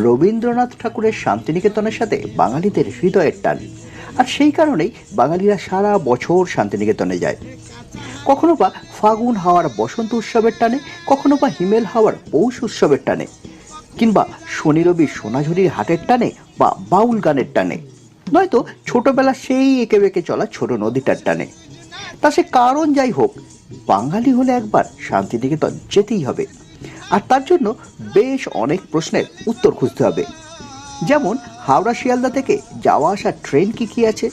রবীন্দ্রনাথ ঠাকুরের শান্তিনিকেতনের সাথে বাঙালিদের হৃদয়ের টান, আর সেই কারণেই বাঙালিরা সারা বছর শান্তিনিকেতনে যায়। কখনো বা ফাগুন হাওয়ার বসন্ত উৎসবের টানে, কখনো বা হিমেল হাওয়ার পৌষ উৎসবের টানে, কিংবা শনি রবি সোনাঝুরির হাটের টানে বা বাউল গানের টানে, নয়তো ছোটবেলা সেই এঁকে বেঁকে চলা ছোট নদীটার টানে। তা সে কারণ যাই হোক, বাঙালি হলে একবার শান্তিনিকেতন যেতেই হবে। আর তার জন্য বেশ অনেক প্রশ্নের উত্তর খুঁজতে হবে। যেমন হাওড়া শিয়ালদা থেকে যাওয়া আসা ট্রেন কি কি আছে,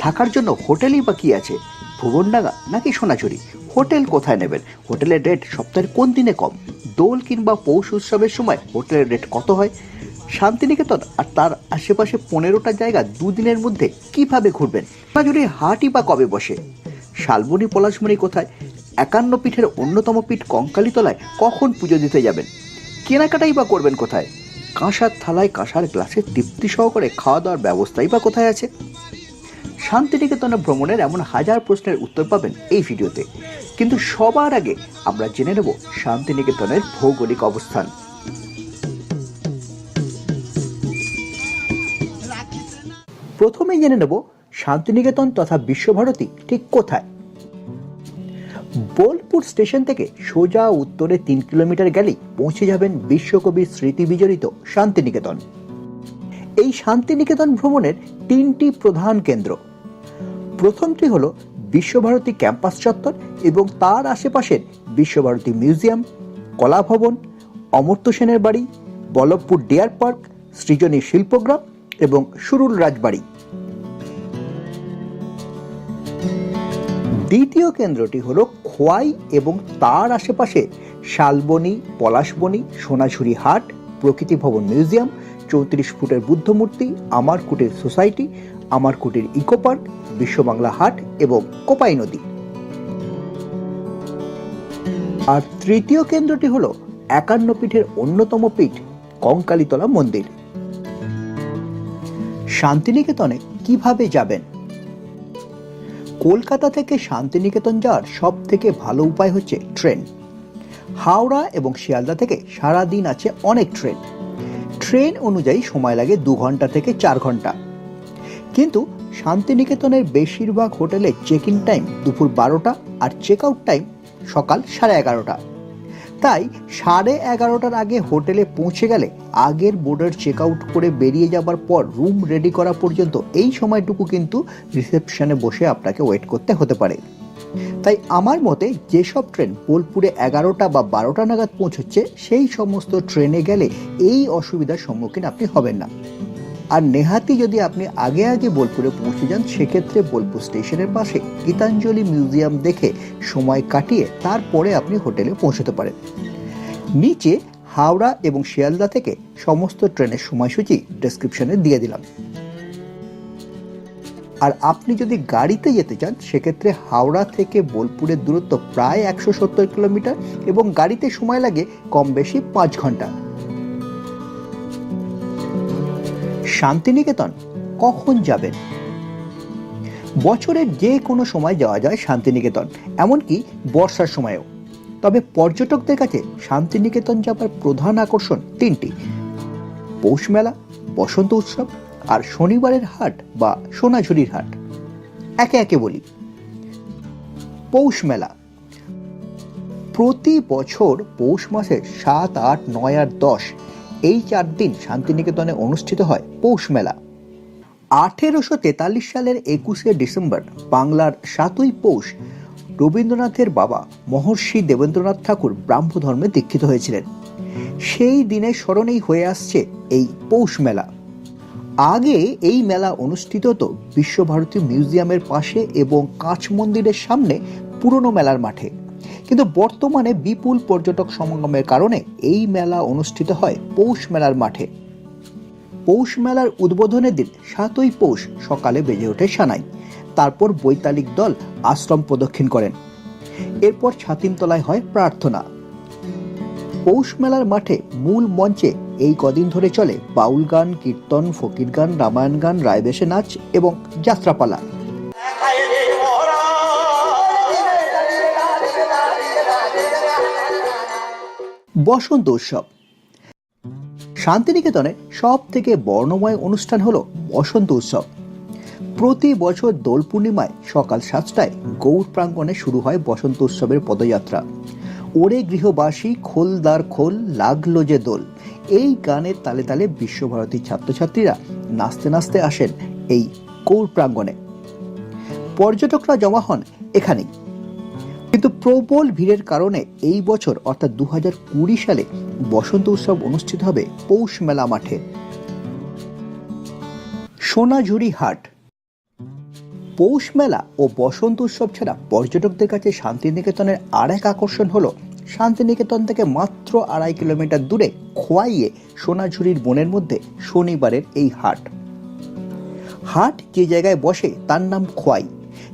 থাকার জন্য হোটেলই বা কি আছে, ভুবনডাঙ্গা নাকি সোনাঝুরি, হোটেল কোথায় নেবেন, হোটেলের রেট সপ্তাহের কোন দিনে কম, দোল কিংবা পৌষ উৎসবের সময় হোটেলের রেট কত হয়, শান্তিনিকেতন আর তার আশেপাশে 15টা জায়গা দুদিনের মধ্যে কিভাবে ঘুরবেন, সোনাঝুরির হাটই বা কবে বসে, শালবনী পলাশমণি কোথায়, 51 পীঠের অন্যতম পীঠ কঙ্কালীতলায় কখন পুজো দিতে যাবেন, কেনাকাটাই বা করবেন কোথায়, কাঁসার থালায় কাঁসার গ্লাসে তৃপ্তি সহকারে খাওয়া দাওয়ার ব্যবস্থাই বা কোথায় আছে। শান্তিনিকেতনে ভ্রমণের এমন হাজার প্রশ্নের উত্তর পাবেন এই ভিডিওতে, কিন্তু সবার আগে আমরা জেনে নেব শান্তিনিকেতনের ভৌগোলিক অবস্থান। প্রথমেই জেনে নেব শান্তিনিকেতন তথা বিশ্বভারতী ঠিক কোথায়। বোলপুর স্টেশন থেকে সোজা উত্তরে 3 কিলোমিটার গেলেই পৌঁছে যাবেন বিশ্বকবির স্মৃতি বিজড়িত শান্তিনিকেতন। এই শান্তিনিকেতন ভ্রমণের 3টি প্রধান কেন্দ্র। প্রথমটি হলো বিশ্বভারতী ক্যাম্পাস চত্বর এবং তার আশেপাশের বিশ্বভারতী মিউজিয়াম, কলা ভবন, অমর্ত্য সেনের বাড়ি, বল্লভপুর ডিয়ার পার্ক, সৃজনী শিল্পগ্রাম এবং সুরুল রাজবাড়ি। দ্বিতীয় কেন্দ্রটি হলো খোয়াই এবং তার আশেপাশে শালবনী, পলাশবনী, সোনাঝুরি হাট, প্রকৃতি ভবন মিউজিয়াম, 34 ফুটের বুদ্ধ মূর্তি, আমার কুটির সোসাইটি, আমার কুটির ইকো পার্ক, বিশ্ববাংলা হাট এবং কোপাই নদী। আর তৃতীয় কেন্দ্রটি হলো 51 পীঠের অন্যতম পীঠ কঙ্কালীতলা মন্দির। শান্তিনিকেতনে কিভাবে যাবেন? কলকাতা থেকে শান্তিনিকেতন যাওয়ার সব থেকে ভালো উপায় হচ্ছে ট্রেন। হাওড়া এবং শিয়ালদা থেকে সারা দিন আছে অনেক ট্রেন। ট্রেন অনুযায়ী সময় লাগে 2 ঘন্টা থেকে 4 ঘন্টা। কিন্তু শান্তিনিকেতনের বেশিরভাগ হোটেলের চেক ইন টাইম দুপুর 12টা আর চেক আউট টাইম সকাল 11:30। তাই 11:30টার আগে হোটেলে পৌঁছে গেলে আগের বোর্ডের চেক আউট করে বেরিয়ে যাবার পর রুম রেডি করা পর্যন্ত এই সময়টুকু কিন্তু রিসেপশনে বসে আপনাকে ওয়েট করতে হতে পারে। তাই আমার মতে যেসব ট্রেন বোলপুরে 11টা বা 12টা নাগাদ পৌঁছচ্ছে সেই সমস্ত ট্রেনে গেলে এই অসুবিধার সম্মুখীন আপনি হবেন না। আর নেহাতি যদি আপনি আগে আগে বোলপুরে পৌঁছে যান, সেক্ষেত্রে বোলপুর স্টেশনের পাশে গীতাঞ্জলি মিউজিয়াম দেখে সময় কাটিয়ে তারপরে আপনি হোটেলে পৌঁছতে পারেন। নিচে হাওড়া এবং শিয়ালদা থেকে সমস্ত ট্রেনের সময়সূচি ডেসক্রিপশনে দিয়ে দিলাম। আর আপনি যদি গাড়িতে যেতে চান, সেক্ষেত্রে হাওড়া থেকে বোলপুরের দূরত্ব প্রায় 170 কিলোমিটার এবং গাড়িতে সময় লাগে কম বেশি 5 ঘন্টা। শান্তিনিকেতন কখন যাবেন? বছরের যে কোনো সময় যাওয়া যায় শান্তিনিকেতন, এমনকি বর্ষার সময়ও। তবে পর্যটকদের কাছে শান্তিনিকেতন যাবার প্রধান আকর্ষণ 3টি: পৌষ মেলা, বসন্ত উৎসব আর শনিবারের হাট বা সোনাঝুরির হাট। একে একে বলি। পৌষ মেলা প্রতি বছর পৌষ মাসের 7, 8, 9 আর 10 এই 4 দিন শান্তিনিকেতনে অনুষ্ঠিত হয় পৌষ মেলা। 1843 সালের 21শে ডিসেম্বর বাংলার 7ই পৌষ রবীন্দ্রনাথের বাবা মহর্ষি দেবেন্দ্রনাথ ঠাকুর ব্রাহ্ম ধর্মে দীক্ষিত হয়েছিলেন। সেই দিনের স্মরণেই হয়ে আসছে এই পৌষ মেলা। আগে এই মেলা অনুষ্ঠিত হতো বিশ্বভারতী মিউজিয়ামের পাশে এবং কাঁচ মন্দিরের সামনে পুরনো মেলার মাঠে, কিন্তু বর্তমানে বিপুল পর্যটক সমাগমের কারণে এই মেলা অনুষ্ঠিত হয় পৌষ মেলার মাঠে। পৌষ মেলার উদ্বোধনের দিন 7ই পৌষ সকালে বেজে ওঠে সানাই। তারপর বৈতালিক দল আশ্রম প্রদক্ষিণ করেন। এরপর ছাতিমতলায় হয় প্রার্থনা। পৌষ মেলার মাঠে মূল মঞ্চে এই কদিন ধরে চলে বাউল গান, কীর্তন, ফকির গান, রামায়ণ গান, রায়বেশে নাচ এবং যাত্রাপালা। বসন্ত উৎসব শান্তিনিকেতনে সব থেকে বর্ণময় অনুষ্ঠান হলো বসন্ত উৎসব। প্রতি বছর দোল পূর্ণিমায় সকাল 7টায় গৌড় প্রাঙ্গণে শুরু হয় বসন্ত উৎসবের পদযাত্রা। ওরে গৃহবাসী খোলদার খোল লাগলো যে দোল, এই গানের তালে তালে বিশ্বভারতীর ছাত্রছাত্রীরা নাচতে নাচতে আসেন এই গৌড় প্রাঙ্গণে। পর্যটকরা জমা হন এখানেই, কিন্তু প্রবল ভিড়ের কারণে এই বছর অর্থাৎ 2020 সালে বসন্ত উৎসব অনুষ্ঠিত হবে পৌষ মেলা মাঠে। সোনাঝুরি হাট। পৌষ মেলা ও বসন্ত উৎসব ছাড়া পর্যটকদের কাছে শান্তিনিকেতনের আর এক আকর্ষণ হলো শান্তিনিকেতন থেকে মাত্র 2.5 কিলোমিটার দূরে খোয়াইয়ে সোনাঝুরির বনের মধ্যে শনিবারের এই হাট। হাট যে জায়গায় বসে তার নাম খোয়াই,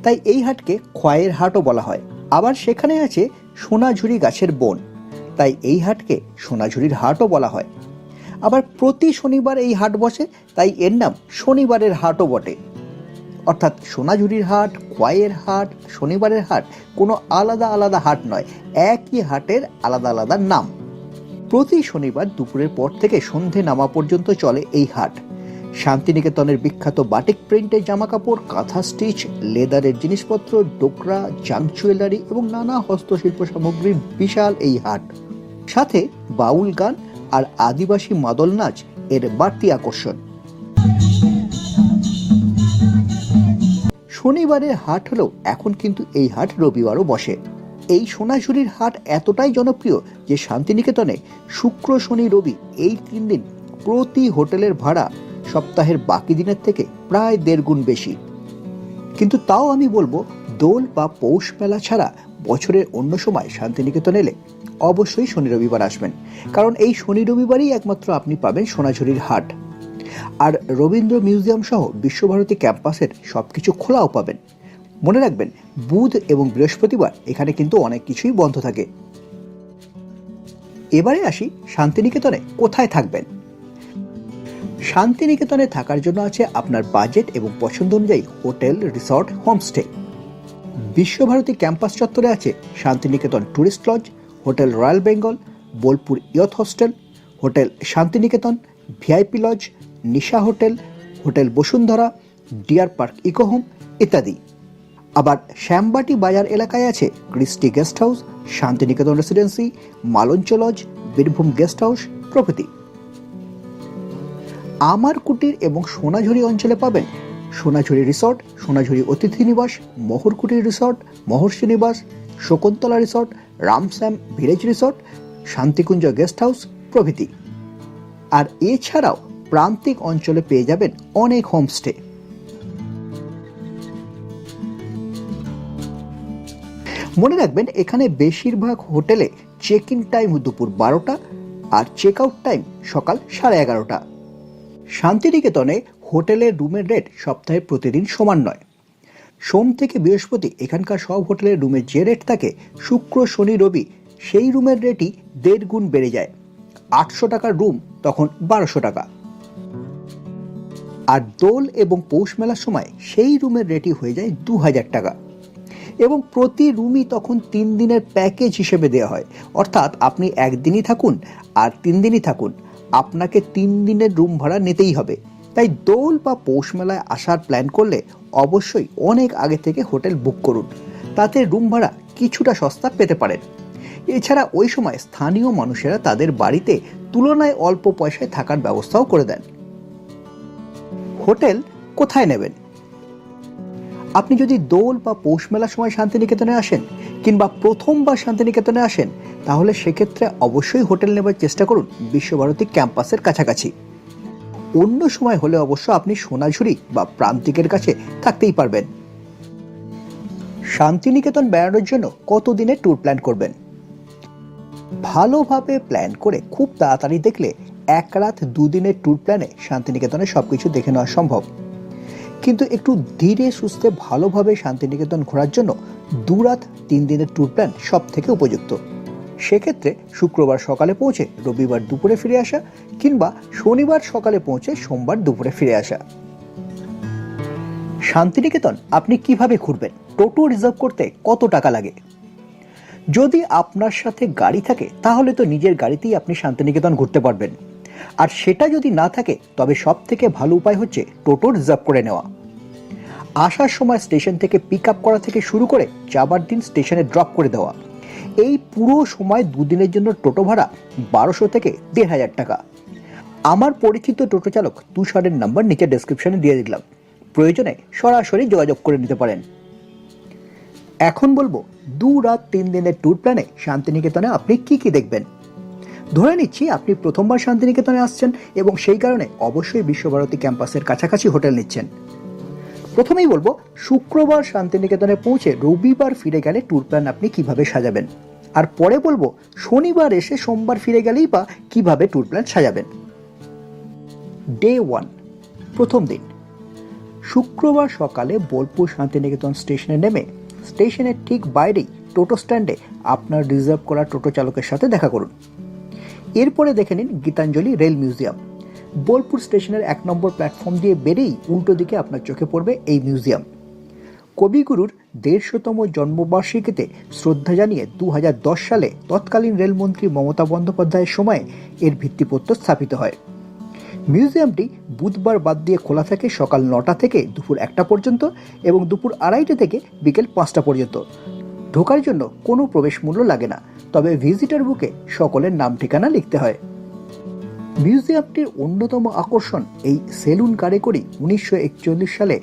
তাই এই হাটকে খোয়াইয়ের হাটও বলা হয়। আবার সেখানে আছে সোনাঝুরি গাছের বন, তাই এই হাটকে সোনাঝুরির হাটও বলা হয়। আবার প্রতি শনিবার এই হাট বসে, তাই এর নাম শনিবারের হাটও বটে। অর্থাৎ সোনাঝুরির হাট, খোয়াইয়ের হাট, শনিবারের হাট কোনো আলাদা আলাদা হাট নয়, একই হাটের আলাদা আলাদা নাম। প্রতি শনিবার দুপুরের পর থেকে সন্ধে নামা পর্যন্ত চলে এই হাট। শান্তিনিকেতনের বিখ্যাত বাটিক প্রিন্টের জামাকাপড়, কাঁথা স্টিচ, লেদারের জিনিসপত্র, ডোকরা, জাঙ্ক জুয়েলারি এবং নানা হস্তশিল্প সামগ্রীর বিশাল এই হাট। সাথে বাউল গান আর আদিবাসী মাদল নাচ এর বাড়তি আকর্ষণ। শনিবারের হাট হলেও এখন কিন্তু এই হাট রবিবারও বসে। এই সোনাঝুরির হাট এতটাই জনপ্রিয় যে শান্তিনিকেতনে শুক্র, শনি, রবি এই 3 দিন প্রতি হোটেলের ভাড়া সপ্তাহের বাকি দিনের থেকে প্রায় 1.5 গুণ বেশি। কিন্তু তাও আমি বলবো, দোল বা পৌষ মেলা ছাড়া বছরের অন্য সময় শান্তিনিকেতন এলে অবশ্যই শনি রবিবার আসবেন, কারণ এই শনি রবিবারই একমাত্র আপনি পাবেন সোনাঝুরির হাট। আর রবীন্দ্র মিউজিয়াম সহ বিশ্বভারতী ক্যাম্পাসের সবকিছু খোলাও পাবেন। মনে রাখবেন, বুধ এবং বৃহস্পতিবার এখানে কিন্তু অনেক কিছুই বন্ধ থাকে। এবারে আসি শান্তিনিকেতনে কোথায় থাকবেন। শান্তিনিকেতনে থাকার জন্য আছে আপনার বাজেট এবং পছন্দ অনুযায়ী hotel, resort, homestay. Visva Bharati campus চত্বরে আছে Santiniketan tourist lodge, hotel royal Bengal, Bolpur youth hostel, hotel Santiniketan, VIP lodge, Nisha hotel, hotel Basundhara, deer park eco home ইত্যাদি। আবার শ্যামবাটি বাজার এলাকায় আছে Christy guest house, Santiniketan residency, Malancha lodge, Birbhum guest house প্রভৃতি। আমার কুটির এবং সোনাঝুরি অঞ্চলে পাবেন সোনাঝুরি রিসর্ট, সোনাঝুরি অতিথি নিবাস, মহর কুটির রিসর্ট, মহর্ষি নিবাস, Shakuntala resort, Ramshyam village resort, Shantikunj guest house প্রভৃতি। আর এছাড়াও প্রান্তিক অঞ্চলে পেয়ে যাবেন অনেক হোমস্টে। মনে রাখবেন, এখানে বেশিরভাগ হোটেলে চেক ইন টাইম দুপুর 12টা আর চেক আউট টাইম সকাল 11:30। শান্তিনিকেতনে হোটেলের রুমের রেট সপ্তাহে প্রতিদিন সমান নয়। সোম থেকে বৃহস্পতি এখানকার সব হোটেলের রুমের যে রেট থাকে, শুক্র, শনি, রবি সেই রুমের রেটই 1.5 গুণ বেড়ে যায়। 800 টাকার রুম তখন 1200 টাকা। আর দোল এবং পৌষ মেলার সময় সেই রুমের রেটই হয়ে যায় 2000 টাকা। এবং প্রতি রুমই তখন 3 দিনের প্যাকেজ হিসেবে দেওয়া হয়। অর্থাৎ আপনি একদিনই থাকুন আর 3 দিনই থাকুন, আপনাকে 3 দিনের রুম ভাড়া নিতেই হবে। তাই দোল বা পৌষ মেলায় আসার প্ল্যান করলে অবশ্যই অনেক আগে থেকে হোটেল বুক করুন, তাতে রুম ভাড়া কিছুটা সস্তা পেতে পারেন। এছাড়া ওই সময় স্থানীয় মানুষেরা তাদের বাড়িতে তুলনায় অল্প পয়সায় থাকার ব্যবস্থাও করে দেন। হোটেল কোথায় নেবেন? আপনি যদি দোল বা পৌষ মেলার সময় শান্তিনিকেতনে আসেন কিংবা প্রথমবার শান্তিনিকেতনে আসেন, তাহলে সেক্ষেত্রে অবশ্যই হোটেল নেবার চেষ্টা করুন বিশ্বভারতী ক্যাম্পাসের কাছাকাছি। অন্য সময় হলে অবশ্য আপনি সোনাঝুরি বা প্রান্তিকের কাছে থাকতেই পারবেন। শান্তিনিকেতন বেড়ানোর জন্য কতদিনের ট্যুর প্ল্যান করবেন? ভালোভাবে প্ল্যান করে খুব তাড়াতাড়ি দেখলে 1 রাত 2 দিনের ট্যুর প্ল্যানে শান্তিনিকেতনে সবকিছু দেখে নেওয়া সম্ভব। কিন্তু একটু ধীরে সুস্থে ভালোভাবে শান্তিনিকেতন ঘোরার জন্য 2 রাত 3 দিনের ট্যুর প্ল্যান সব থেকে উপযুক্ত। সেক্ষেত্রে শুক্রবার সকালে পৌঁছে রবিবার দুপুরে ফিরে আসা কিংবা শনিবার সকালে পৌঁছে সোমবার দুপুরে ফিরে আসা। শান্তিনিকেতন আপনি কিভাবে ঘুরবেন? টোটো রিজার্ভ করতে কত টাকা লাগে? যদি আপনার সাথে গাড়ি থাকে তাহলে তো নিজের গাড়িতেই আপনি শান্তিনিকেতন ঘুরতে পারবেন। আর সেটা যদি না থাকে তবে সব থেকে ভালো উপায় হচ্ছে টোটো রিজার্ভ করে নেওয়া। আসার সময় স্টেশন থেকে পিক আপ করা থেকে শুরু করে যাবার দিন স্টেশনে ড্রপ করে দেওয়া, এই পুরো সময় দুদিনের জন্য টোটো ভাড়া 1200 থেকে 1500 টাকা। আমার পরিচিত টোটো চালক তুষারের নাম্বার নিচে ডেসক্রিপশনে দিয়ে দিলাম, প্রয়োজনে সরাসরি যোগাযোগ করে নিতে পারেন। এখন বলবো 2 রাত 3 দিনের ট্যুর প্ল্যানে শান্তিনিকেতনে আপনি কি কি দেখবেন। ধরে নিচ্ছি আপনি প্রথমবার শান্তিনিকেতনে আসছেন এবং সেই কারণে অবশ্যই বিশ্বভারতী ক্যাম্পাসের কাছাকাছি হোটেল নিচ্ছেন। প্রথমেই বলবো শুক্রবার শান্তিনিকেতনে পৌঁছে রবিবার ফিরে গেলে ট্যুর প্ল্যান আপনি কিভাবে সাজাবেন, আর পরে বলবো শনিবার এসে সোমবার ফিরে গেলেই বা কিভাবে ট্যুর প্ল্যান সাজাবেন। ডে 1, প্রথম দিন। শুক্রবার সকালে বোলপুর শান্তিনিকেতন স্টেশনে নেমে স্টেশনের ঠিক বাইরেই টোটো স্ট্যান্ডে আপনার রিজার্ভ করা টোটো চালকের সাথে দেখা করুন। এরপরে দেখে নিন গীতাঞ্জলি রেল মিউজিয়াম। বোলপুর স্টেশনের 1 নম্বর প্ল্যাটফর্ম দিয়ে বেরিয়েই উল্টো দিকে আপনার চোখে পড়বে এই মিউজিয়াম। কবিগুরুর 150তম জন্মবার্ষিকীতে শ্রদ্ধা জানিয়ে 2010 সালে তৎকালীন রেলমন্ত্রী মমতা বন্দ্যোপাধ্যায়ের সময়ে এর ভিত্তিপ্রস্তর স্থাপিত হয়। মিউজিয়ামটি বুধবার বাদ দিয়ে খোলা থাকে সকাল 9টা থেকে দুপুর 1টা পর্যন্ত এবং দুপুর 2:30 থেকে বিকেল 5টা পর্যন্ত। ঢোকার জন্য কোনো প্রবেশ মূল্য লাগে না, তবে ভিজিটর বুকে সকলের নাম ঠিকানা লিখতে হয়। মিউজিয়ামটির অন্যতম আকর্ষণ এই সেলুন কারিগরি 1941 সালে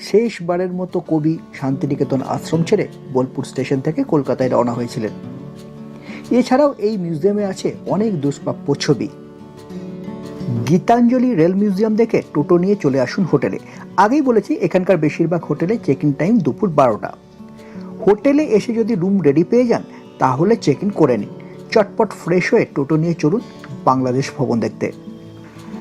শেষবারের মতো কবি শান্তিনিকেতন আশ্রম ছেড়ে বোলপুর স্টেশন থেকে কলকাতায় রওনা হয়েছিলেন। এছাড়াও এই মিউজিয়ামে আছে অনেক দুষ্প্রাপ্য ছবি। গীতাঞ্জলি রেল মিউজিয়াম দেখে টোটো নিয়ে চলে আসুন হোটেলে। আগেই বলেছি এখানকার বেশিরভাগ হোটেলে চেক ইন টাইম দুপুর 12টা। হোটেলে এসে যদি রুম রেডি পেয়ে যান তাহলে চেক ইন করে নিন। চটপট ফ্রেশ হয়ে টোটো নিয়ে চলুন বাংলাদেশ ভবন দেখতে।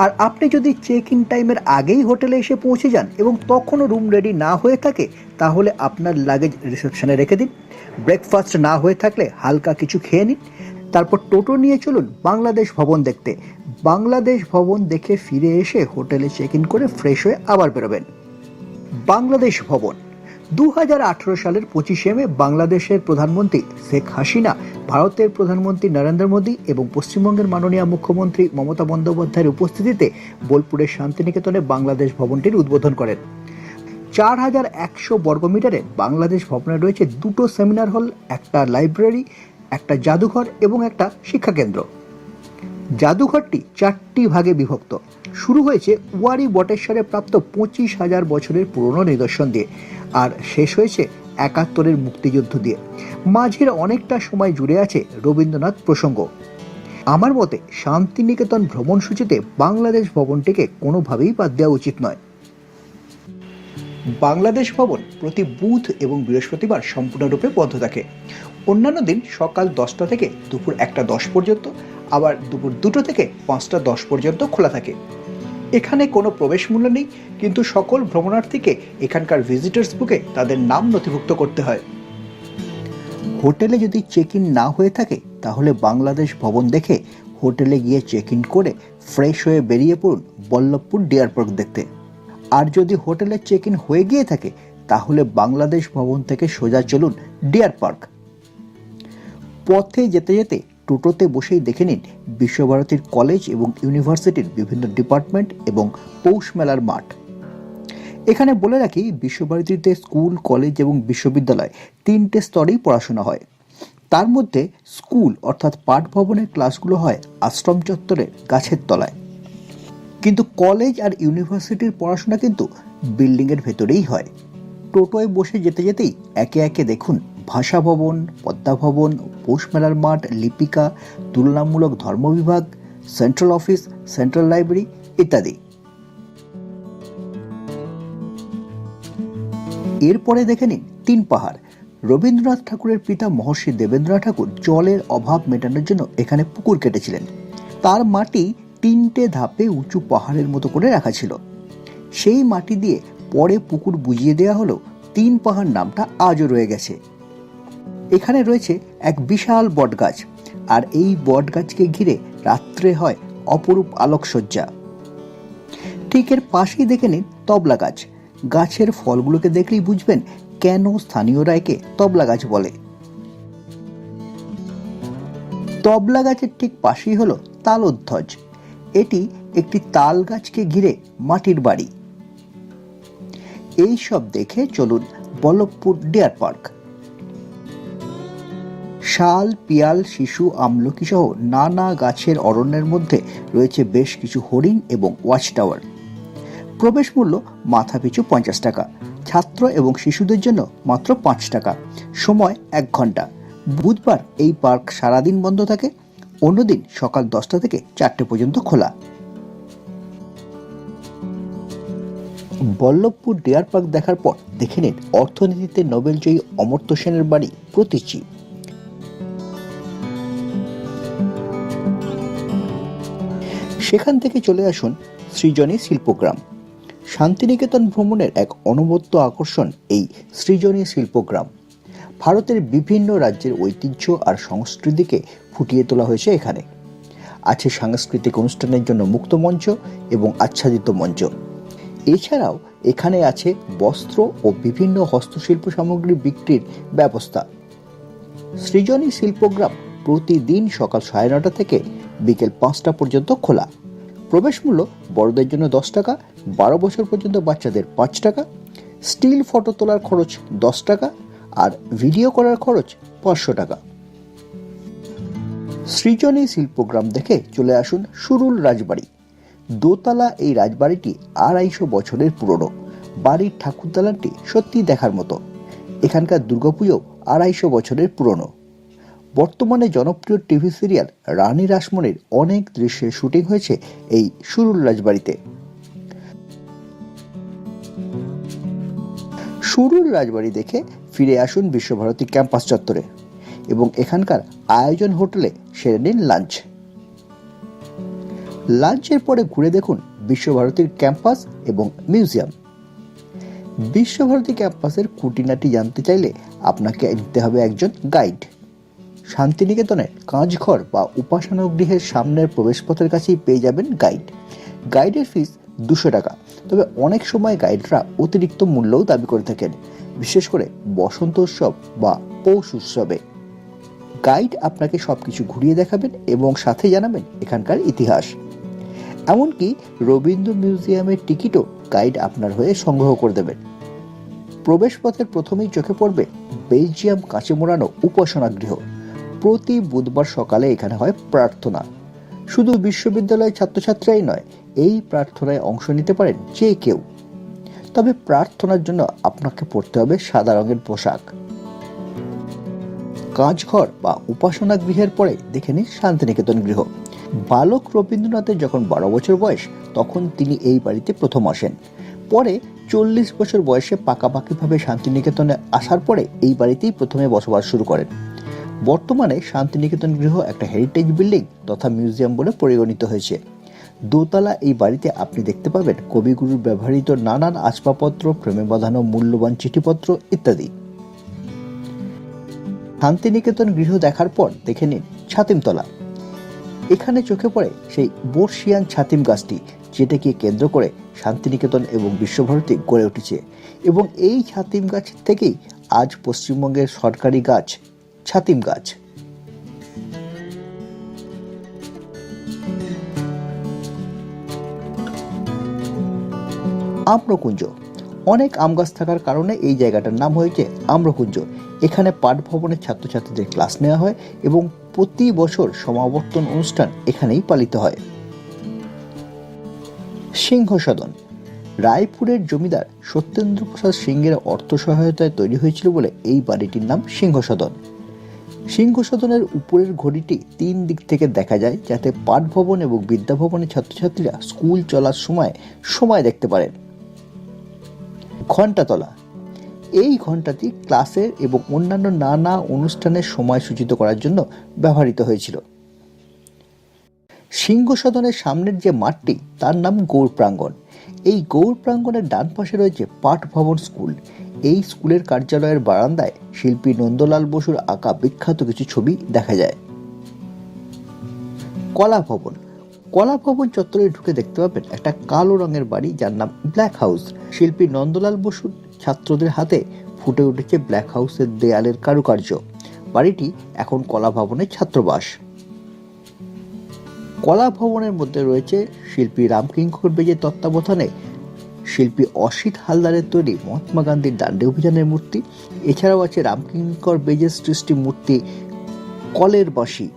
আর আপনি যদি চেক ইন টাইমের আগেই হোটেলে এসে পৌঁছে যান এবং তখনও রুম রেডি না হয়ে থাকে তাহলে আপনার লাগেজ রিসেপশনে রেখে দিন। ব্রেকফাস্ট না হয়ে থাকলে হালকা কিছু খেয়ে নিন, তারপর টোটো নিয়ে চলুন বাংলাদেশ ভবন দেখতে। বাংলাদেশ ভবন দেখে ফিরে এসে হোটেলে চেক ইন করে ফ্রেশ হয়ে আবার বেরোবেন। বাংলাদেশ ভবন 2018 সালের 25শে মে বাংলাদেশের প্রধানমন্ত্রী শেখ হাসিনা, ভারতের প্রধানমন্ত্রী নরেন্দ্র মোদী এবং পশ্চিমবঙ্গের মাননীয় মুখ্যমন্ত্রী মমতা বন্দ্যোপাধ্যায়ের উপস্থিতিতে বোলপুরের শান্তিনিকেতনে বাংলাদেশ ভবনটির উদ্বোধন করেন। 4100 বর্গমিটারে বাংলাদেশ ভবনে রয়েছে 2টো সেমিনার হল, একটা লাইব্রেরি, একটা জাদুঘর এবং একটা শিক্ষাকেন্দ্র। জাদুঘরটি 4টি ভাগে বিভক্ত। শুরু হয়েছে ওয়ারি বটেশ্বরে প্রাপ্ত 25,000 বছরের পুরনো নিদর্শন দিয়ে আর শেষ হয়েছে 71-এর মুক্তিযুদ্ধ দিয়ে। মাঝের অনেকটা সময় জুড়ে আছে রবীন্দ্রনাথ প্রসঙ্গ। আমার মতে শান্তিনিকেতন ভ্রমণ সূচিতে বাংলাদেশ ভবনটিকে কোনোভাবেই বাদ দেওয়া উচিত নয়। বাংলাদেশ ভবন প্রতি বুধ এবং বৃহস্পতিবার সম্পূর্ণরূপে বন্ধ থাকে। অন্যান্য দিন সকাল 10টা থেকে দুপুর 1টা 10 পর্যন্ত, আবার দুপুর 2টো থেকে 5টা 10 পর্যন্ত খোলা থাকে। এখানে কোনো প্রবেশ মূল্য নেই, কিন্তু সকল ভ্রমণার্থীকে এখানকার ভিজিটার্স বুকে তাদের নাম নথিভুক্ত করতে হয়। হোটেলে যদি চেক ইন না হয়ে থাকে তাহলে বাংলাদেশ ভবন দেখে হোটেলে গিয়ে চেক ইন করে ফ্রেশ হয়ে বেরিয়ে পড়ুন বল্লভপুর ডিয়ার পার্ক দেখতে। আর যদি হোটেলে চেক ইন হয়ে গিয়ে থাকে তাহলে বাংলাদেশ ভবন থেকে সোজা চলুন ডিয়ার পার্ক। পথে যেতে যেতে টোটোতে বসেই দেখে নিন বিশ্বভারতীর কলেজ এবং ইউনিভার্সিটির বিভিন্ন ডিপার্টমেন্ট এবং পৌষ মেলার মাঠ। এখানে বলে রাখি, বিশ্বভারতীতে স্কুল, কলেজ এবং বিশ্ববিদ্যালয় 3টে স্তরেই পড়াশোনা হয়। তার মধ্যে স্কুল অর্থাৎ পাঠ ভবনের ক্লাসগুলো হয় আশ্রম চত্বরে গাছের তলায়, কিন্তু কলেজ আর ইউনিভার্সিটির পড়াশোনা কিন্তু বিল্ডিংয়ের ভেতরেই হয়। টোটোয় বসে যেতে যেতেই একে একে দেখুন ভাষা ভবন, পদ্মা ভবন, পৌষ মেলার মাঠ, লিপিকা, তুলনামূলক ধর্ম বিভাগ, সেন্ট্রাল অফিস, সেন্ট্রাল লাইব্রেরি ইত্যাদি। এরপরে দেখে নিন 3 পাহাড়। রবীন্দ্রনাথ ঠাকুরের পিতা মহর্ষি দেবেন্দ্রনাথ ঠাকুর জলের অভাব মেটানোর জন্য এখানে পুকুর কেটেছিলেন। তার মাটি 3টে ধাপে উঁচু পাহাড়ের মতো করে রাখা ছিল। সেই মাটি দিয়ে পরে পুকুর বুঝিয়ে দেওয়া হলো 3 পাহাড় নামটা আজও রয়ে গেছে। এখানে রয়েছে এক বিশাল বটগাছ, আর এই বটগাছকে ঘিরে রাত্রে হয় অপরূপ আলোকসজ্জা। ঠিক এর পাশেই দেখে নিন তবলা গাছ। গাছের ফলগুলোকে দেখলেই বুঝবেন কেন স্থানীয়রা একে তবলা গাছ বলে। তবলা গাছের ঠিক পাশেই হলো তালোধ্বজ। এটি একটি তাল গাছকে ঘিরে মাটির বাড়ি। এই সব দেখে চলুন বল্লভপুর ডিয়ার পার্ক। শাল, পিয়াল, শিশু, আমলকি সহ নানা গাছের অরণ্যের মধ্যে রয়েছে বেশ কিছু হরিণ এবং ওয়াচ টাওয়ার। প্রবেশ মূল্য মাথাপিছু 50 টাকা। ছাত্র এবং শিশুদের জন্য মাত্র 5 টাকা। সময় 1 ঘন্টা। বুধবার এই পার্ক সারাদিন বন্ধ থাকে, অন্যদিন সকাল 10টা থেকে 4টে পর্যন্ত খোলা। বল্লভপুর ডিয়ার পার্ক দেখার পর দেখে নিন অর্থনীতিতে নোবেলজয়ী অমর্ত্য সেনের বাড়ি প্রতীচি। সেখান থেকে চলে আসুন সৃজনী শিল্পগ্রাম। শান্তিনিকেতন ভ্রমণের এক অনবদ্য আকর্ষণ এই সৃজনী শিল্পগ্রাম। ভারতের বিভিন্ন রাজ্যের ঐতিহ্য আর সংস্কৃতিকে ফুটিয়ে তোলা হয়েছে এখানে। আছে সাংস্কৃতিক অনুষ্ঠানের জন্য মুক্ত মঞ্চ এবং আচ্ছাদিত মঞ্চ। এছাড়াও এখানে আছে বস্ত্র ও বিভিন্ন হস্তশিল্প সামগ্রী বিক্রির ব্যবস্থা। সৃজনী শিল্পগ্রাম প্রতিদিন সকাল 9:30 থেকে বিকেল 5টা পর্যন্ত খোলা। প্রবেশ মূল্য বড়দের জন্য 10 টাকা, 12 বছর পর্যন্ত বাচ্চাদের 5 টাকা। স্টিল ফটো তোলার খরচ 10 টাকা আর ভিডিও করার খরচ 500 টাকা। সৃজনী শিল্পগ্রাম দেখে চলে আসুন সুরুল রাজবাড়ি। দোতলা এই রাজবাড়িটি 250 বছরের পুরনো। বাড়ির ঠাকুর দালানটি সত্যি দেখার মতো। এখানকার দুর্গাপুজো 250 বছরের পুরনো। বর্তমানে জনপ্রিয় টিভি সিরিয়াল রানী রাসমণির অনেক দৃশ্যের শুটিং হয়েছে এই সুরুল রাজবাড়িতে। সুরুল রাজবাড়ি দেখে ফিরে আসুন বিশ্বভারতী ক্যাম্পাস চত্বরে এবং এখানকার আয়োজন হোটেলে সেরে নিন লাঞ্চ। লাঞ্চের পরে ঘুরে দেখুন বিশ্বভারতীর ক্যাম্পাস এবং মিউজিয়াম। বিশ্বভারতী ক্যাম্পাসের খুঁটিনাটি জানতে চাইলে আপনাকে নিতে হবে একজন গাইড। শান্তিনিকেতনের কাঁচঘর বা উপাসনা গৃহের সামনের প্রবেশপথের কাছেই পেয়ে যাবেন গাইড। গাইডের ফিস 200 টাকা। তবে অনেক সময় গাইডরা অতিরিক্ত মূল্যও দাবি করে থাকেন, বিশেষ করে বসন্ত উৎসব বা পৌষ উৎসবে। গাইড আপনাকে সবকিছু ঘুরিয়ে দেখাবেন এবং সাথে জানাবেন এখানকার ইতিহাস। এমনকি রবীন্দ্র মিউজিয়ামের টিকিটও গাইড আপনার হয়ে সংগ্রহ করে দেবেন। প্রবেশপথের প্রথমেই চোখে পড়বে বেলজিয়াম কাঁচে মোড়ানো উপাসনা গৃহ। প্রতি বুধবার সকালে এখানে হয় প্রার্থনা। শুধু বিশ্ববিদ্যালয়ের ছাত্রছাত্রীরাই নয়, এই প্রার্থনায় অংশ নিতে পারেন যে কেউ। তবে প্রার্থনার জন্য আপনাকে পরতে হবে সাদা রঙের পোশাক। কাঁচঘর বা উপাসনা গৃহের পরে দেখে নিন শান্তিনিকেতন গৃহ। বালক রবীন্দ্রনাথের যখন 12 বছর বয়স তখন তিনি এই বাড়িতে প্রথম আসেন। পরে 40 বছর বয়সে পাকাপাকিভাবে শান্তিনিকেতনে আসার পরে এই বাড়িতেই প্রথমে বসবাস শুরু করেন। বর্তমানে শান্তিনিকেতন গৃহ একটা হেরিটেজ বিল্ডিং তথা মিউজিয়াম বলে পরিগণিত হয়েছে। দোতলা এই বাড়িতে আপনি দেখতে পাবেন কবিগুরুর ব্যবহৃত নানান আসবাবপত্র, ফ্রেমে বাঁধানো মূল্যবান চিঠিপত্র ইত্যাদি। শান্তিনিকেতন গৃহ দেখার পর দেখে নিন ছাতিমতলা। এখানে চোখে পড়ে সেই বর্ষিয়ান ছাতিম গাছটি, যেটাকে কেন্দ্র করে শান্তিনিকেতন এবং বিশ্বভারতী গড়ে উঠেছে। এবং এই ছাতিম গাছ থেকেই আজ পশ্চিমবঙ্গের সরকারি গাছ ছাতিম গাছ। আম্রকুঞ্জ। অনেক আম গাছ থাকার কারণে এই জায়গাটার নাম হয়েছে আম্রকুঞ্জ। এখানে পাঠ ভবনের ছাত্রছাত্রীদের ক্লাস নেওয়া হয় এবং প্রতি বছর সমাবর্তন অনুষ্ঠান এখানেই পালিত হয়। সিংহ সদন। রায়পুরের জমিদার সত্যেন্দ্র প্রসাদ সিংহের অর্থ সহায়তায় তৈরি হয়েছিল বলে এই বাড়িটির নাম সিংহ সদন। সিংহ সদনের উপরের ঘড়িটি 3 দিক থেকে দেখা যায়, যাতে পাঠ ভবন এবং বিদ্যা ভবনের ছাত্রছাত্রীরা স্কুল চলার সময় দেখতে পারেন। ঘণ্টাতলা। এই ঘণ্টাটি ক্লাসের এবং অন্যান্য নানা অনুষ্ঠানের সময় সূচিত করার জন্য ব্যবহৃত হয়েছিল। সিংহ সদনের সামনের যে মাঠটি তার নাম গৌর প্রাঙ্গণ। এই গৌর প্রাঙ্গণের ডান পাশে রয়েছে পাঠ ভবন স্কুল। এই স্কুলের কার্যালয়ের বারান্দায় শিল্পী নন্দলাল বসুর আঁকা বিখ্যাত কিছু ছবি দেখা যায়। কলা ভবন। কলা ভবন চত্বরে ঢুকে দেখতে পাবেন একটা কালো রঙের বাড়ি, যার নাম ব্ল্যাক হাউস। শিল্পী নন্দলাল বসুর ছাত্রদের হাতে ফুটে উঠেছে ব্ল্যাক হাউসের দেয়ালের কারুকার্য। বাড়িটি এখন কলা ভবনের ছাত্রবাস। কলা ভবনের মধ্যে রয়েছে শিল্পী রামকিঙ্কর বেজের তত্ত্বাবধানে শিল্পী অসিত হালদারের তৈরি মহাত্মা গান্ধীর দাণ্ডি অভিযানের মূর্তি। এছাড়াও আছে রামকিঙ্কর বেজের সৃষ্টি মূর্তি কলের বাঁশি।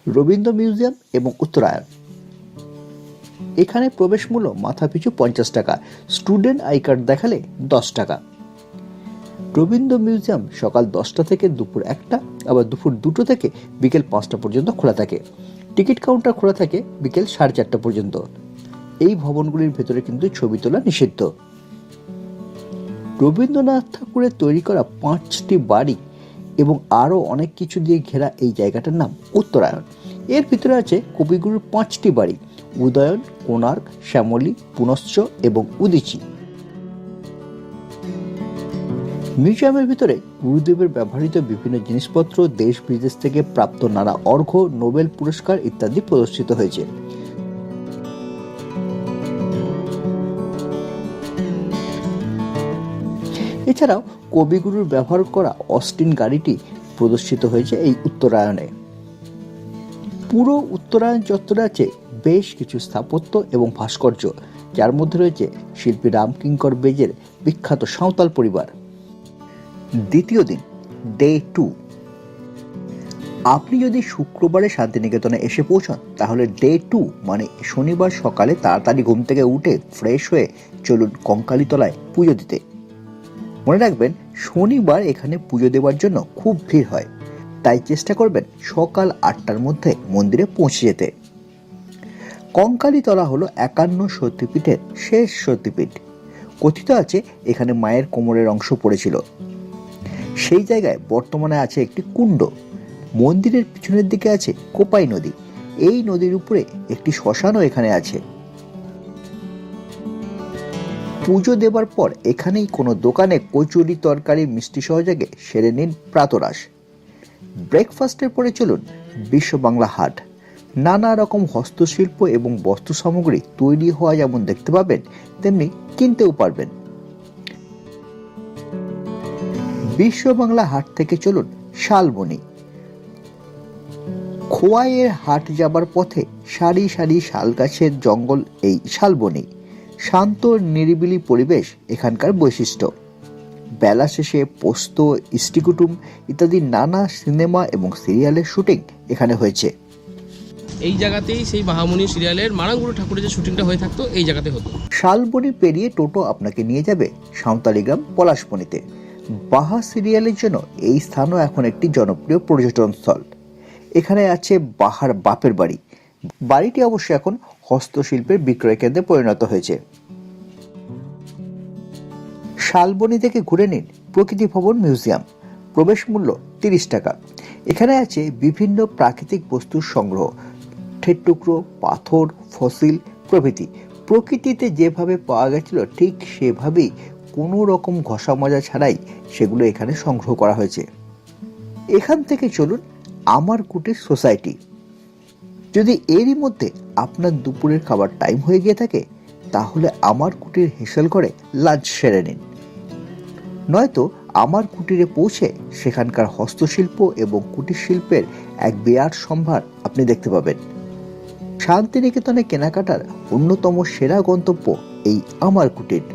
রবীন্দ্র মিউজিয়াম এবং উত্তরায়ণ, এখানে প্রবেশ মূল্য মাথাপিছু 50 টাকা, স্টুডেন্ট আই কার্ড দেখালে 10 টাকা। রবীন্দ্র মিউজিয়াম সকাল 10টা থেকে দুপুর 1টা, আবার দুপুর 2টো থেকে বিকেল 5টা পর্যন্ত খোলা থাকে। টিকিট কাউন্টার খোলা থাকে বিকেল 4:30 পর্যন্ত। এই ভবনগুলির ভেতরে কিন্তু ছবি তোলা নিষিদ্ধ। রবীন্দ্রনাথ ঠাকুরের তৈরি করা 5টি বাড়ি এবং আরও অনেক কিছু দিয়ে ঘেরা এই জায়গাটার নাম উত্তরায়ণ। এর ভিতরে আছে কবিগুরুর 5টি বাড়ি: উদয়ন, কোণার্ক, শ্যামলী, পুনশ্চ এবং উদীচী। মিউজিয়ামের ভিতরে গুরুদেবের ব্যবহৃত বিভিন্ন জিনিসপত্র, দেশ বিদেশ থেকে প্রাপ্ত নানা অর্ঘ্য, নোবেল পুরস্কার ইত্যাদি প্রদর্শিত হয়েছে। এছাড়াও কবিগুরুর ব্যবহার করা অস্টিন গাড়িটি প্রদর্শিত হয়েছে এই উত্তরায়ণে। পুরো উত্তরায়ণ চত্বরে আছে বেশ কিছু স্থাপত্য এবং ভাস্কর্য, যার মধ্যে রয়েছে শিল্পী রামকিঙ্কর বেজের বিখ্যাত সাঁওতাল পরিবার। দ্বিতীয় দিন, ডে 2। আপনি যদি শুক্রবারে শান্তিনিকেতনে এসে পৌঁছান তাহলে ডে 2 মানে শনিবার সকালে তাড়াতাড়ি ঘুম থেকে উঠে ফ্রেশ হয়ে চলুন কঙ্কালীতলায় পুজো দিতে। মনে রাখবেন, শনিবার এখানে পুজো দেওয়ার জন্য খুব ভিড় হয়, তাই চেষ্টা করবেন সকাল 8টার মধ্যে মন্দিরে পৌঁছে যেতে। কঙ্কালীতলা হলো 51 সতীপীঠের শেষ সতীপীঠ। কথিত আছে এখানে মায়ের কোমরের অংশ পড়েছিল। সেই জায়গায় বর্তমানে আছে একটি কুণ্ড। মন্দিরের পিছনের দিকে আছে কোপাই নদী। এই নদীর উপরে একটি শ্মশানও এখানে আছে। পুজো দেবার পর এখানেই কোনো দোকানে কচুরি, তরকারি, মিষ্টি সহযোগে সেরে নিন প্রাতরাশ। ব্রেকফাস্টের পরে চলুন বিশ্ব বাংলা হাট। নানা রকম হস্তশিল্প এবং বস্ত্র সামগ্রী তৈরি হওয়া যেমন দেখতে পাবেন, তেমনি কিনতেও পারবেন। বিশ্ব বাংলা হাট থেকে চলুন শালবনী। খোয়াইয়ের হাট যাবার পথে সারি সারি শাল গাছের জঙ্গল এই শালবনী। শান্ত নিরিবিলি পরিবেশ এখানকার বৈশিষ্ট্য। বেলা শেষে পোস্ত, ইষ্টিকুটুম ইত্যাদি নানা সিনেমা এবং সিরিয়ালের শুটিং এখানে হয়েছে। এই জায়গাতেই সেই বাহামণি সিরিয়ালের মারাঙ্গুরু ঠাকুরের যে শুটিংটা হয়ে থাকতো এই জায়গাতে হতো। শালবনী পেরিয়ে টোটো আপনাকে নিয়ে যাবে সাঁওতালি গ্রাম পলাশবনীতে। বাহা সিরিয়ালের জন্য এই স্থানও এখন একটি জনপ্রিয় পর্যটন স্থল। এখানে আছে বাহার বাপের বাড়ি। বাড়িটি অবশ্য এখন হস্তশিল্পের বিক্রয় কেন্দ্রে পরিণত হয়েছে। শালবনী থেকে ঘুরে নিন প্রকৃতি ভবন মিউজিয়াম। প্রবেশ মূল্য 30 টাকা। এখানে আছে বিভিন্ন প্রাকৃতিক বস্তুর সংগ্রহ, ঠেটটুকরো, পাথর, ফসিল প্রভৃতি। প্রকৃতিতে যেভাবে পাওয়া গেছিল ঠিক সেভাবেই কোনো রকম ঘষা মাজা ছাড়াই সেগুলো এখানে সংগ্রহ করা হয়েছে। এখান থেকে চলুন আমার কুটির সোসাইটি। যদি এরই মধ্যে আপনার দুপুরের খাবার টাইম হয়ে গিয়ে থাকে তাহলে আমার কুটির হেসেল করে লাঞ্চ সেরে নিন। নয়তো আমার কুটিরে পৌঁছে সেখানকার হস্তশিল্প এবং কুটির শিল্পের এক বিরাট সম্ভার আপনি দেখতে পাবেন। শান্তিনিকেতনে কেনাকাটার অন্যতম সেরা গন্তব্য এই আমার কুটির।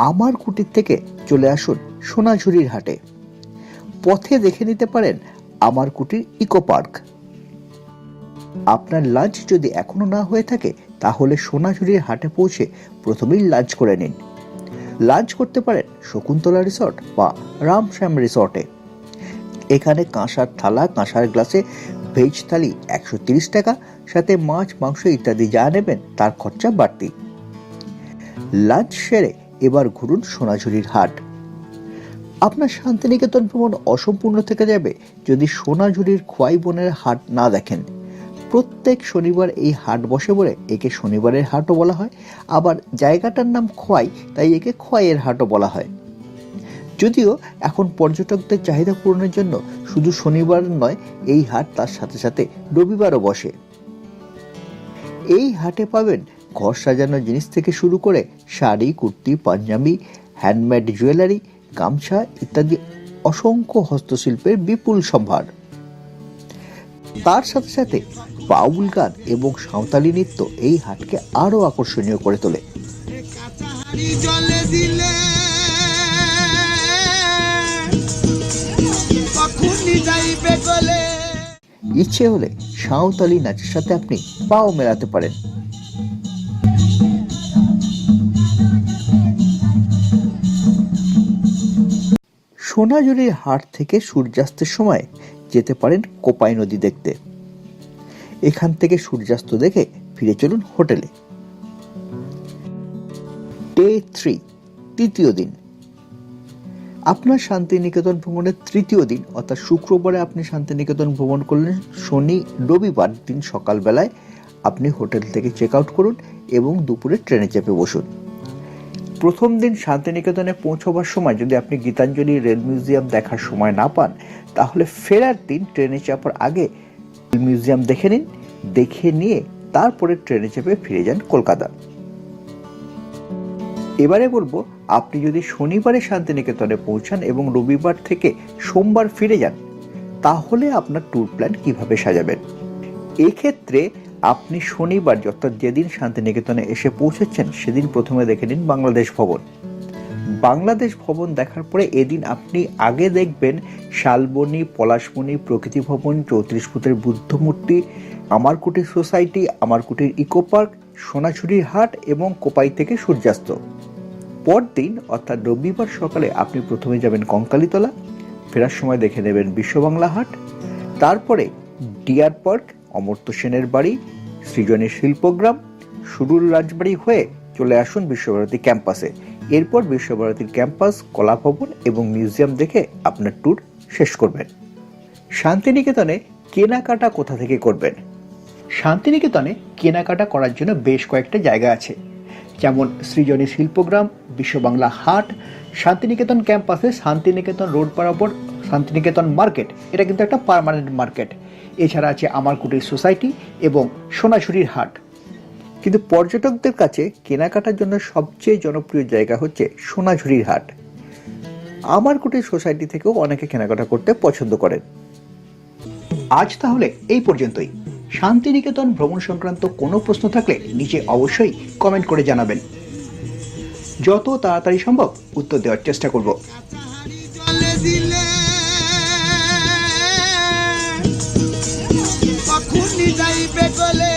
আমার কুটির থেকে চলে আসুন সোনাঝুরির হাটে। পথে দেখে নিতে পারেন আমার কুটির ইকো পার্ক। আপনার লাঞ্চ যদি এখনো না হয়ে থাকে তাহলে সোনাঝুরির হাটে পৌঁছে প্রথমেই লাঞ্চ করে নিন। লাঞ্চ করতে পারেন শকুন্তলা রিসর্ট বা রামশ্যাম রিসর্টে। এখানে কাঁসার থালা, কাঁসার গ্লাসে ভেজ থালি 130 টাকা, সাথে মাছ, মাংস ইত্যাদি যা নেবেন তার খরচা বাড়তি। লাঞ্চ সেরে এবার ঘুরুন সোনাঝুরির হাট। আপনার শান্তিনিকেতন ভ্রমণ অসম্পূর্ণ থেকে যাবে যদি সোনাঝুরির খোয়াই বনের হাট না দেখেন। প্রত্যেক শনিবার এই হাট বসে বলে একে শনিবারের হাটও বলা হয়। আবার জায়গাটার নাম খোয়াই, তাই একে খোয়াইয়ের হাটও বলা হয়। যদিও এখন পর্যটকদের চাহিদা পূরণের জন্য শুধু শনিবার নয়, এই হাট তার সাথে সাথে রবিবারও বসে। এই হাটে পাবেন ঘর সাজানোর জিনিস থেকে শুরু করে শাড়ি, কুর্তি, পাঞ্জাবি, হ্যান্ডমেড জুয়েলারি, গামছা ইত্যাদি অসংখ্য হস্তশিল্পের বিপুল সম্ভার। তার সাথে সাথে বাউল গান এবং সাঁওতালি নৃত্য এই হাটকে আরো আকর্ষণীয় করে তোলে। ইচ্ছে হলে সাঁওতালি নাচের সাথে আপনি পাও মেলাতে পারেন। সোনাঝুরির হাট থেকে সূর্যাস্তের সময় যেতে পারেন কোপাই নদী দেখতে। এখান থেকে সূর্যাস্ত দেখে ফিরে চলুন হোটেলে। ডে 3, তৃতীয় দিন। আপনার শান্তিনিকেতন ভ্রমণের তৃতীয় দিন অর্থাৎ শুক্রবারে আপনি শান্তিনিকেতন ভ্রমণ করলেন। শনি রবিবার দিন সকালবেলায় আপনি হোটেল থেকে চেক আউট করুন এবং দুপুরে ট্রেনে চেপে বসুন। প্রথম দিন শান্তিনিকেতনে পৌঁছবার সময় যদি আপনি গীতাঞ্জলি রেল মিউজিয়াম দেখার সময় না পান, তাহলে ফেরার দিন ট্রেনে চাপার আগে রেল মিউজিয়াম দেখে নিন। দেখে নিয়ে তারপরে ট্রেনে চেপে ফিরে যান কলকাতা। এবারে বলবো, আপনি যদি শনিবারে শান্তিনিকেতনে পৌঁছান এবং রবিবার থেকে সোমবার ফিরে যান, তাহলে আপনার ট্যুর প্ল্যান কিভাবে সাজাবেন। এক্ষেত্রে আপনি শনিবার অর্থাৎ যেদিন শান্তিনিকেতনে এসে পৌঁছেছেন সেদিন প্রথমে দেখে নিন বাংলাদেশ ভবন। বাংলাদেশ ভবন দেখার পরে এদিন আপনি আগে দেখবেন শালবনী, পলাশমণি, প্রকৃতি ভবন, 34 ফুটের বুদ্ধ মূর্তি, আমার কুটির সোসাইটি, আমার কুটির ইকো পার্ক, সোনাঝুরির হাট এবং কোপাই থেকে সূর্যাস্ত। পরদিন অর্থাৎ রবিবার সকালে আপনি প্রথমে যাবেন কঙ্কালীতলা, ফেরার সময় দেখে নেবেন বিশ্ববাংলা হাট, তারপরে ডিয়ার পার্ক, অমর্ত্য সেনের বাড়ি, সৃজনী শিল্পগ্রাম, সুরুল রাজবাড়ি হয়ে চলে আসুন বিশ্বভারতী ক্যাম্পাসে। এরপর বিশ্বভারতীর ক্যাম্পাস, কলা ভবন এবং মিউজিয়াম দেখে আপনার ট্যুর শেষ করবেন। শান্তিনিকেতনে কেনাকাটা কোথা থেকে করবেন? শান্তিনিকেতনে কেনাকাটা করার জন্য বেশ কয়েকটা জায়গা আছে, যেমন সৃজনী শিল্পগ্রাম, বিশ্ববাংলা হাট, শান্তিনিকেতন ক্যাম্পাসে শান্তিনিকেতন রোড বরাবর শান্তিনিকেতন মার্কেট, এটা কিন্তু একটা পার্মানেন্ট মার্কেট। এছাড়া আছে আমার কুটির সোসাইটি এবং সোনাঝুরির হাট। কিন্তু পর্যটকদের কাছে কেনাকাটার জন্য সবচেয়ে জনপ্রিয় জায়গা হচ্ছে সোনাঝুরির হাট। আমার কুটির সোসাইটি থেকেও অনেকে কেনাকাটা করতে পছন্দ করেন। আজ তাহলে এই পর্যন্তই। শান্তিনিকেতন ভ্রমণ সংক্রান্ত কোনো প্রশ্ন থাকলে নিচে অবশ্যই কমেন্ট করে জানাবেন। যত তাড়াতাড়ি সম্ভব উত্তর দেওয়ার চেষ্টা করব। যাইবে গলে